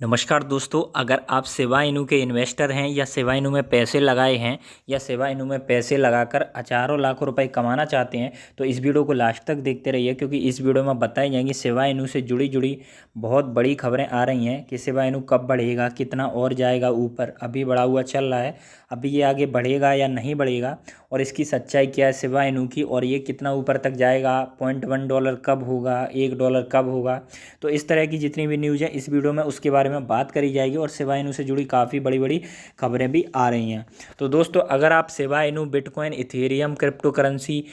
नमस्कार दोस्तों, अगर आप सेवा इनू के इन्वेस्टर हैं या सेवा इनू में पैसे लगाए हैं या सेवा इनू में पैसे लगाकर हज़ारों लाखों रुपए कमाना चाहते हैं तो इस वीडियो को लास्ट तक देखते रहिए, क्योंकि इस वीडियो में बताई जाएंगी सेवा इनू से जुड़ी बहुत बड़ी खबरें आ रही हैं कि सेवा इनू कब बढ़ेगा, कितना और जाएगा ऊपर। अभी बढ़ा हुआ चल रहा है, अभी ये आगे बढ़ेगा या नहीं बढ़ेगा और इसकी सच्चाई क्या है सेवा इनू की, और ये कितना ऊपर तक जाएगा, $0.1 कब होगा, $1 कब होगा। तो इस तरह की जितनी भी न्यूज़ है इस वीडियो में उसके बारे में बात करी जाएगी, और सेवा इनू से जुड़ी काफ़ी बड़ी बड़ी खबरें भी आ रही हैं। तो दोस्तों, अगर आप सेवा इनू, bitcoin, Ethereum, crypto currency,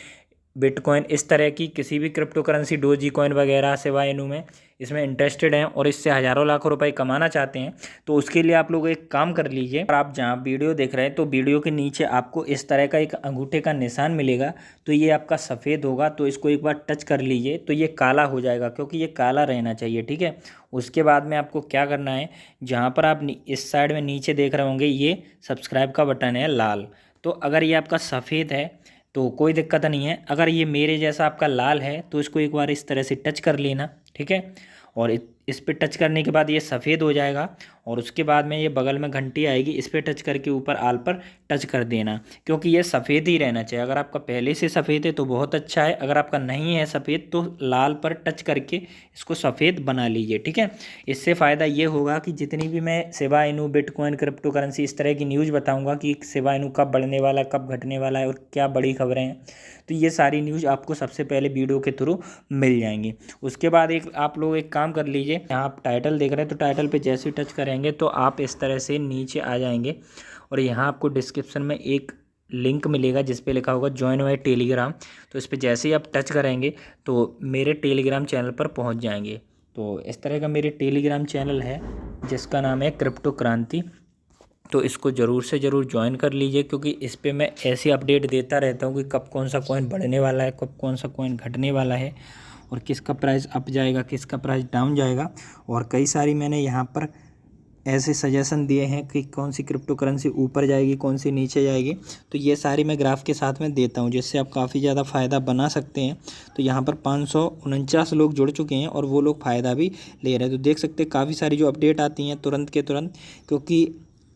bitcoin, इस तरह की किसी भी क्रिप्टो करेंसी, डोजी कॉइन वगैरह सेवा इनू में इसमें इंटरेस्टेड हैं और इससे हज़ारों लाखों रुपए कमाना चाहते हैं, तो उसके लिए आप लोग एक काम कर लीजिए। और आप जहाँ वीडियो देख रहे हैं तो वीडियो के नीचे आपको इस तरह का एक अंगूठे का निशान मिलेगा। तो ये आपका सफ़ेद होगा, तो इसको एक बार टच कर लीजिए तो ये काला हो जाएगा, क्योंकि ये काला रहना चाहिए, ठीक है। उसके बाद में आपको क्या करना है, जहाँ पर आप इस साइड में नीचे देख रहे होंगे ये सब्सक्राइब का बटन है लाल। तो अगर ये आपका सफ़ेद है तो कोई दिक्कत नहीं है, अगर ये मेरे जैसा आपका लाल है तो इसको एक बार इस तरह से टच कर लेना, ठीक है। और इस पे टच करने के बाद ये सफ़ेद हो जाएगा, और उसके बाद में ये बगल में घंटी आएगी, इस पे टच करके ऊपर आल पर टच कर देना, क्योंकि ये सफ़ेद ही रहना चाहिए। अगर आपका पहले से सफ़ेद है तो बहुत अच्छा है, अगर आपका नहीं है सफ़ेद तो लाल पर टच करके इसको सफ़ेद बना लीजिए, ठीक है। इससे फ़ायदा ये होगा कि जितनी भी मैं सेवा इनू, बिटकॉइन, क्रिप्टो करेंसी, इस तरह की न्यूज़ बताऊँगा कि सेवा इनू कब बढ़ने वाला है, कब घटने वाला है और क्या बड़ी खबरें हैं, तो ये सारी न्यूज़ आपको सबसे पहले वीडियो के थ्रू मिल जाएंगी। उसके बाद आप लोग एक काम कर लीजिए, यहाँ आप टाइटल देख रहे हैं तो टाइटल पे जैसे ही टच करेंगे तो आप इस तरह से नीचे आ जाएंगे, और यहाँ आपको डिस्क्रिप्शन में एक लिंक मिलेगा जिस पे लिखा होगा ज्वाइन माय टेलीग्राम। तो इस पर जैसे ही आप टच करेंगे तो मेरे टेलीग्राम चैनल पर पहुँच जाएंगे। तो इस तरह का मेरे टेलीग्राम चैनल है जिसका नाम है क्रिप्टो क्रांति। तो इसको ज़रूर से ज़रूर ज्वाइन कर लीजिए, क्योंकि इस पे मैं ऐसी अपडेट देता रहता हूँ कि कब कौन सा कॉइन बढ़ने वाला है, कब कौन सा कॉइन घटने वाला है, और किसका प्राइस अप जाएगा, किसका प्राइस डाउन जाएगा। और कई सारी मैंने यहाँ पर ऐसे सजेशन दिए हैं कि कौन सी क्रिप्टो करेंसी ऊपर जाएगी, कौन सी नीचे जाएगी, तो ये सारी मैं ग्राफ के साथ में देता हूँ, जिससे आप काफ़ी ज़्यादा फ़ायदा बना सकते हैं। तो यहाँ पर 549 लोग जुड़ चुके हैं और वो लोग फ़ायदा भी ले रहे हैं। तो देख सकते हैं काफ़ी सारी जो अपडेट आती हैं तुरंत के तुरंत, क्योंकि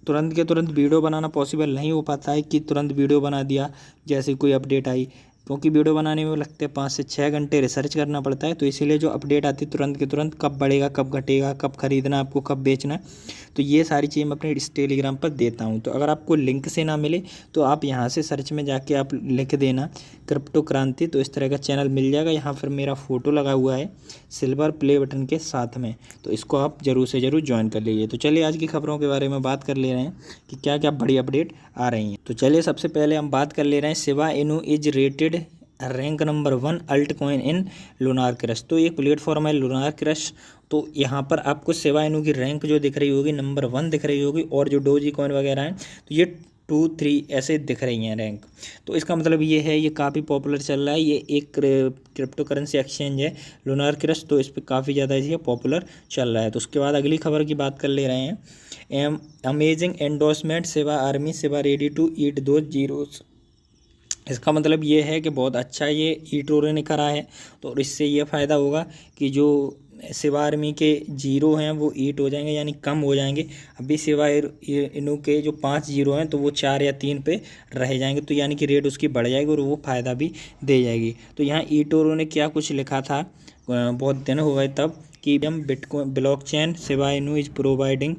तुरंत के तुरंत वीडियो बनाना पॉसिबल नहीं हो पाता है कि तुरंत वीडियो बना दिया जैसे कोई अपडेट आई, क्योंकि वीडियो बनाने में लगते हैं 5 से 6 घंटे, रिसर्च करना पड़ता है। तो इसीलिए जो अपडेट आती है तुरंत के तुरंत, कब बढ़ेगा, कब घटेगा, कब खरीदना आपको, कब बेचना है, तो ये सारी चीज़ें मैं अपने इस टेलीग्राम पर देता हूँ। तो अगर आपको लिंक से ना मिले तो आप यहाँ से सर्च में जाके आप लिख देना क्रिप्टो क्रांति, तो इस तरह का चैनल मिल जाएगा। यहाँ पर मेरा फ़ोटो लगा हुआ है सिल्वर प्ले बटन के साथ में, तो इसको आप ज़रूर से ज़रूर ज्वाइन कर लीजिए। तो चलिए आज की खबरों के बारे में बात कर ले रहे हैं कि क्या क्या बड़ी अपडेट आ रही हैं। तो चलिए सबसे पहले हम बात कर ले रहे हैं Shiba Inu is rated rank number 1 alt coin in lunar crush. तो ये प्लेटफॉर्म है लूनार क्रश। तो यहाँ पर आपको सेवा इनू की रैंक जो दिख रही होगी नंबर 1 दिख रही होगी, और जो डोजी कॉइन वगैरह हैं तो ये 2, 3 ऐसे दिख रही हैं रैंक। तो इसका मतलब ये है ये काफ़ी पॉपुलर चल रहा है। ये एक क्रिप्टो करेंसी एक्सचेंज है लूनार क्रश, तो इस पर काफ़ी ज़्यादा ये पॉपुलर चल रहा है। तो उसके बाद अगली खबर की बात कर ले रहे हैं, अमेजिंग एंडोर्समेंट सेवा आर्मी, सेवा रेडी टू ईट दो जीरोस। इसका मतलब ये है कि बहुत अच्छा ये ईटोरो ने करा है, तो इससे ये फ़ायदा होगा कि जो सेवा आर्मी के जीरो हैं वो ईट हो जाएंगे, यानी कम हो जाएंगे। अभी सेवा इनू के जो 5 जीरो हैं तो वो 4 या 3 पे रह जाएंगे, तो यानी कि रेट उसकी बढ़ जाएगी और वो फ़ायदा भी दे जाएगी। तो यहाँ ईटोरो ने क्या कुछ लिखा था, बहुत दिन हो गए तब, कि हम bitcoin blockchain Shiba Inu is providing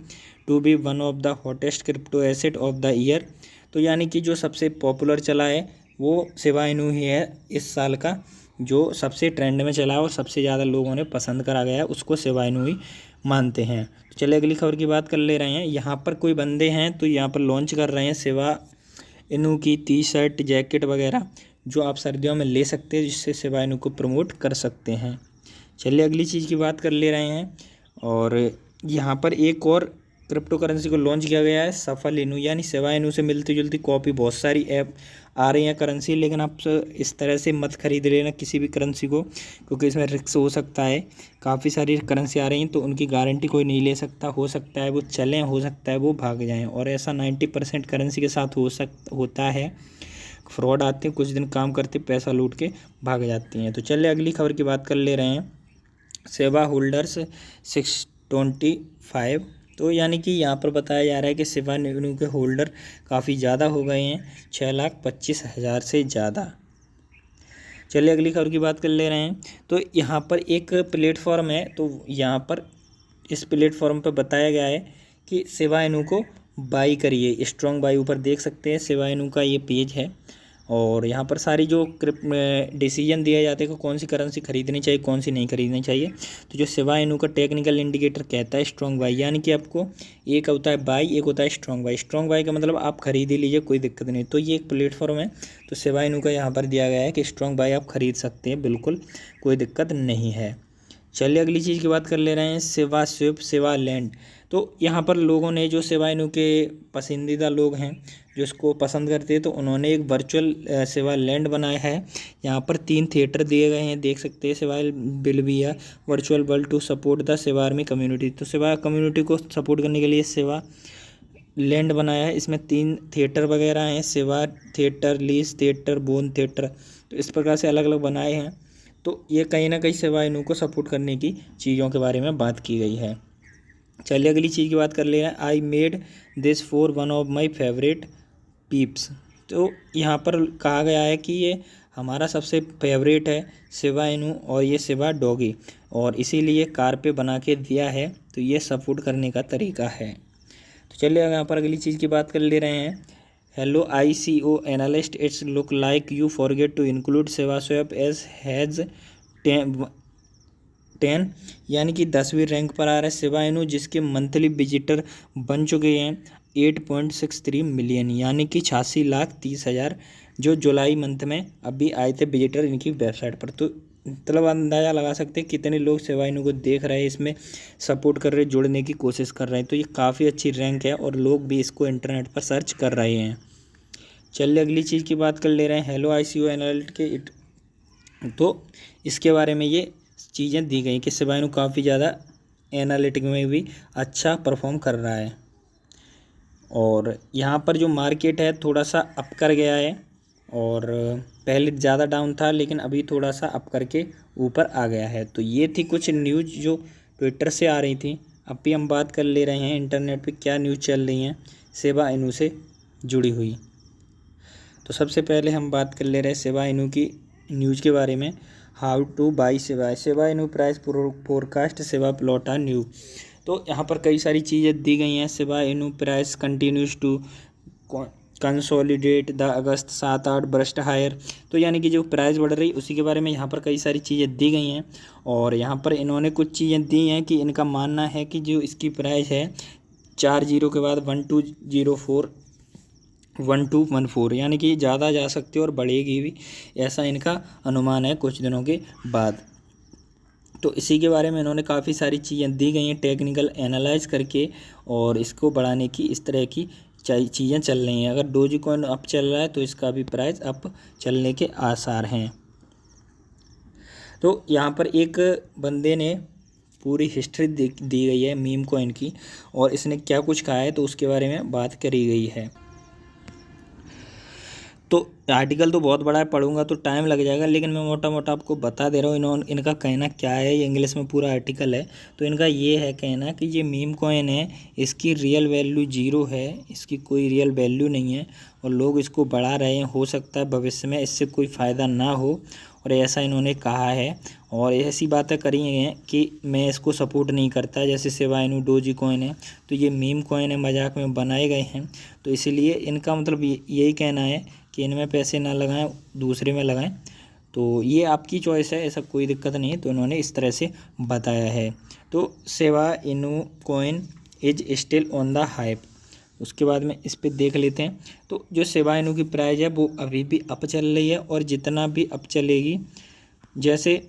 to be one of the hottest crypto asset of the year. तो यानी कि जो सबसे पॉपुलर चला है वो सेवा इनू ही है इस साल का, जो सबसे ट्रेंड में चला और सबसे ज़्यादा लोगों ने पसंद करा गया है उसको सेवा इनू ही मानते हैं। तो चलिए अगली खबर की बात कर ले रहे हैं। यहाँ पर कोई बंदे हैं तो यहाँ पर लॉन्च कर रहे हैं सेवा इनू की टी शर्ट, जैकेट वगैरह, जो आप सर्दियों में ले सकते हैं, जिससे सेवा इनू को प्रमोट कर सकते हैं। चलिए अगली चीज़ की बात कर ले रहे हैं, और यहाँ पर एक और क्रिप्टो करेंसी को लॉन्च किया गया है सफल इनू, यानी सेवा इनू से मिलती जुलती कॉपी बहुत सारी ऐप आ रही हैं करेंसी, लेकिन आप इस तरह से मत खरीद लेना किसी भी करेंसी को, क्योंकि इसमें रिस्क हो सकता है। काफ़ी सारी करेंसी आ रही हैं तो उनकी गारंटी कोई नहीं ले सकता, हो सकता है वो चलें, हो सकता है वो भाग जाएं, और ऐसा 90% करेंसी के साथ होता है। फ्रॉड आते हैं, कुछ दिन काम करते पैसा लूट के भाग जाती हैं। तो चलिए अगली खबर की बात कर ले रहे हैं। सेवा होल्डर्स 625 तो यानी कि यहाँ पर बताया जा रहा है कि सेवा इनू के होल्डर काफ़ी ज़्यादा हो गए हैं, 6,25,000 से ज़्यादा। चलिए अगली खबर की बात कर ले रहे हैं। तो यहाँ पर एक प्लेटफॉर्म है, तो यहाँ पर इस प्लेटफॉर्म पर बताया गया है कि सेवा इनू को बाई करिए, स्ट्रॉन्ग बाई। ऊपर देख सकते हैं सेवा इनू का ये पेज है और यहाँ पर सारी जो डिसीजन दिए जाते हैं कि कौन सी करेंसी खरीदनी चाहिए, कौन सी नहीं खरीदनी चाहिए। तो जो सेवा इनू का टेक्निकल इंडिकेटर कहता है स्ट्रॉन्ग बाई, यानी कि आपको एक होता है बाई, एक होता है स्ट्रॉन्ग बाई। स्ट्रॉन्ग बाई का मतलब आप खरीद ही लीजिए, कोई दिक्कत नहीं। तो ये एक प्लेटफॉर्म है, तो सेवा इनू का यहाँ पर दिया गया है कि स्ट्रॉन्ग बाई आप खरीद सकते हैं, बिल्कुल कोई दिक्कत नहीं है। चलिए अगली चीज़ की बात कर ले रहे हैं, सेवा स्विप, सेवा लैंड। तो यहाँ पर लोगों ने, जो सेवा इनू के पसंदीदा लोग हैं जो इसको पसंद करते हैं, तो उन्होंने एक वर्चुअल सेवा लैंड बनाया है। यहाँ पर 3 थिएटर दिए गए हैं, देख सकते हैं। सेवा बिल भी है, virtual world to support the Shiba army community. तो सेवा कम्युनिटी को सपोर्ट करने के लिए सेवा लैंड बनाया है। इसमें 3 थिएटर वगैरह हैं, सेवा theatre, lease theatre, bone theatre. तो इस प्रकार से अलग अलग बनाए हैं। तो ये कहीं ना कहीं सेवा इनू को सपोर्ट करने की चीज़ों के बारे में बात की गई है। चलिए अगली चीज़ की बात कर ले रहे हैं, I made this for one of my favourite peeps. तो यहाँ पर कहा गया है कि ये हमारा सबसे फेवरेट है सेवा इनू और ये सेवा डॉगी, और इसीलिए कार पे बना के दिया है। तो ये सपोर्ट करने का तरीका है। तो चलिए यहाँ पर अगली चीज़ की बात कर ले रहे हैं, hello ICO analyst, it's look like you forget to include Shiba swap as has 10, यानी कि 10वीं रैंक पर आ रहा है सेवा इनू, जिसके मंथली विजिटर बन चुके हैं 8.63 मिलियन, यानी कि 86,30,000 जो जुलाई मंथ में अभी आए थे विजिटर इनकी वेबसाइट पर। तो मतलब अंदाज़ा लगा सकते हैं कितने लोग सेवा इनू को देख रहे हैं, इसमें सपोर्ट कर रहे हैं, जुड़ने की कोशिश कर रहे हैं। तो ये काफ़ी अच्छी रैंक है और लोग भी इसको इंटरनेट पर सर्च कर रहे हैं। चलिए अगली चीज़ की बात कर ले रहे हैं, हेलो ICO एनालिस्ट के। तो इसके बारे में ये चीज़ें दी गई कि सेवा इनू काफ़ी ज़्यादा एनालिटिक में भी अच्छा परफॉर्म कर रहा है। और यहाँ पर जो मार्केट है थोड़ा सा अप कर गया है, और पहले ज़्यादा डाउन था लेकिन अभी थोड़ा सा अप करके ऊपर आ गया है। तो ये थी कुछ न्यूज़ जो ट्विटर से आ रही थी। अब भी हम बात कर ले रहे हैं इंटरनेट पे क्या न्यूज़ चल रही हैं सेवा इनू से जुड़ी हुई। तो सबसे पहले हम बात कर ले रहे हैं सेवा इनू की न्यूज़ के बारे में, हाउ टू बाई सेवा इनू प्राइस फोरकास्ट सेवा प्लॉट आर न्यू। तो यहाँ पर कई सारी चीज़ें दी गई हैं। Shiba Inu price continues to consolidate the August 7-8 burst higher. तो यानी कि जो प्राइस बढ़ रही उसी के बारे में यहाँ पर कई सारी चीज़ें दी गई हैं। और यहाँ पर इन्होंने कुछ चीज़ें दी हैं कि इनका मानना है कि जो इसकी प्राइस है 4 जीरो के बाद 1214 यानी कि ज़्यादा जा सकती है और बढ़ेगी भी, ऐसा इनका अनुमान है कुछ दिनों के बाद। तो इसी के बारे में इन्होंने काफ़ी सारी चीज़ें दी गई हैं टेक्निकल एनालाइज करके, और इसको बढ़ाने की इस तरह की चीज़ें चल रही हैं। अगर डोजी कॉइन अप चल रहा है तो इसका भी प्राइस अप चलने के आसार हैं। तो यहाँ पर एक बंदे ने पूरी हिस्ट्री दी गई है मीम कॉइन की, और इसने क्या कुछ कहा है तो उसके बारे में बात करी गई है। तो आर्टिकल तो बहुत बड़ा है, पढ़ूंगा तो टाइम लग जाएगा, लेकिन मैं मोटा मोटा आपको बता दे रहा हूँ इनका कहना क्या है। ये इंग्लिश में पूरा आर्टिकल है। तो इनका ये है कहना कि ये मीम कॉइन है, इसकी रियल वैल्यू 0 है, इसकी कोई रियल वैल्यू नहीं है, और लोग इसको बढ़ा रहे हैं। हो सकता है भविष्य में इससे कोई फ़ायदा ना हो, और ऐसा इन्होंने कहा है। और ऐसी बातें करी हैं कि मैं इसको सपोर्ट नहीं करता, जैसे सेवा इनू डोजी कॉइन है तो ये मीम कॉइन है, मजाक में बनाए गए हैं। तो इसीलिए इनका मतलब यही कहना है कि इनमें पैसे ना लगाएं, दूसरे में लगाएं। तो ये आपकी चॉइस है, ऐसा कोई दिक्कत नहीं है। तो इन्होंने इस तरह से बताया है। तो सेवा इनू coin is still on the hype. उसके बाद में इस पर देख लेते हैं। तो जो सेवा इनू की प्राइस है वो अभी भी अप चल रही है, और जितना भी अप चलेगी, जैसे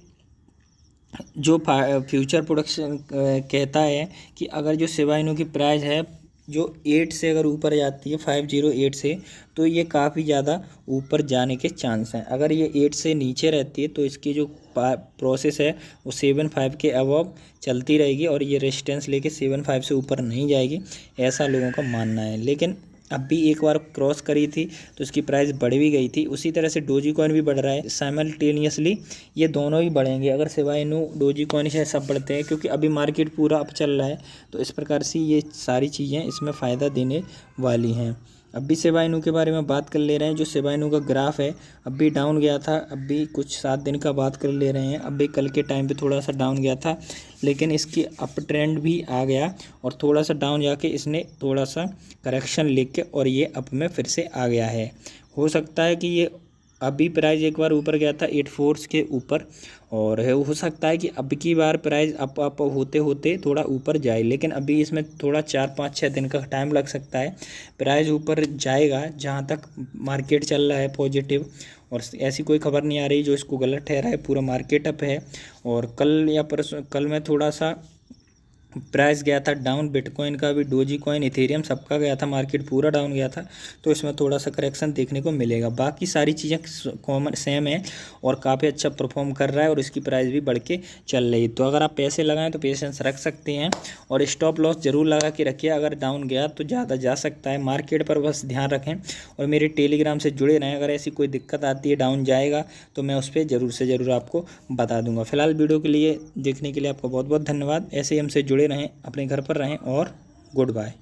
जो फ्यूचर प्रोडक्शन कहता है कि अगर जो सेवा इनू की प्राइस है जो 8 से अगर ऊपर जाती है 508 से, तो ये काफ़ी ज़्यादा ऊपर जाने के चांस हैं। अगर ये 8 से नीचे रहती है तो इसकी जो प्रोसेस है वो 7.5 के अबव चलती रहेगी, और ये रेजिस्टेंस लेके 7.5 से ऊपर नहीं जाएगी, ऐसा लोगों का मानना है। लेकिन अभी एक बार क्रॉस करी थी तो इसकी प्राइस बढ़ भी गई थी। उसी तरह से डोजी कॉइन भी बढ़ रहा है साइमल्टेनियसली, ये दोनों ही बढ़ेंगे अगर शिबा इनू डोजी कॉइन से सब बढ़ते हैं, क्योंकि अभी मार्केट पूरा अप चल रहा है। तो इस प्रकार से ये सारी चीज़ें इसमें फ़ायदा देने वाली हैं। अब भी शिबा इनू के बारे में बात कर ले रहे हैं। जो शिबा इनू का ग्राफ है अभी डाउन गया था, अभी कुछ 7 दिन का बात कर ले रहे हैं। अभी कल के टाइम पे थोड़ा सा डाउन गया था, लेकिन इसकी अप ट्रेंड भी आ गया और थोड़ा सा डाउन जाके इसने थोड़ा सा करेक्शन लेके और ये अप में फिर से आ गया है। हो सकता है कि ये अभी प्राइस एक बार ऊपर गया था 84 के ऊपर, और हो सकता है कि अब की बार प्राइस अप होते होते थोड़ा ऊपर जाए, लेकिन अभी इसमें थोड़ा 4-5-6 दिन का टाइम लग सकता है। प्राइस ऊपर जाएगा जहां तक मार्केट चल रहा है पॉजिटिव, और ऐसी कोई खबर नहीं आ रही जो इसको गलत ठहरा है। पूरा मार्केट अप है। और कल या परसों कल में थोड़ा सा प्राइस गया था डाउन, बिटकॉइन का भी, डोजी कॉइन, इथेरियम सबका गया था, मार्केट पूरा डाउन गया था। तो इसमें थोड़ा सा करेक्शन देखने को मिलेगा। बाकी सारी चीज़ें कॉमन सेम है और काफ़ी अच्छा परफॉर्म कर रहा है और इसकी प्राइस भी बढ़ के चल रही है। तो अगर आप पैसे लगाएं तो पेशेंस रख सकते हैं और स्टॉप लॉस ज़रूर लगा के रखिए। अगर डाउन गया तो ज़्यादा जा सकता है मार्केट पर, बस ध्यान रखें। और मेरे टेलीग्राम से जुड़े रहें। अगर ऐसी कोई दिक्कत आती है, डाउन जाएगा, तो मैं उस पर ज़रूर से ज़रूर आपको बता दूंगा। फिलहाल वीडियो के लिए देखने के लिए आपका बहुत बहुत धन्यवाद। ऐसे ही हमसे जुड़े रहें, अपने घर पर रहें और गुड बाय।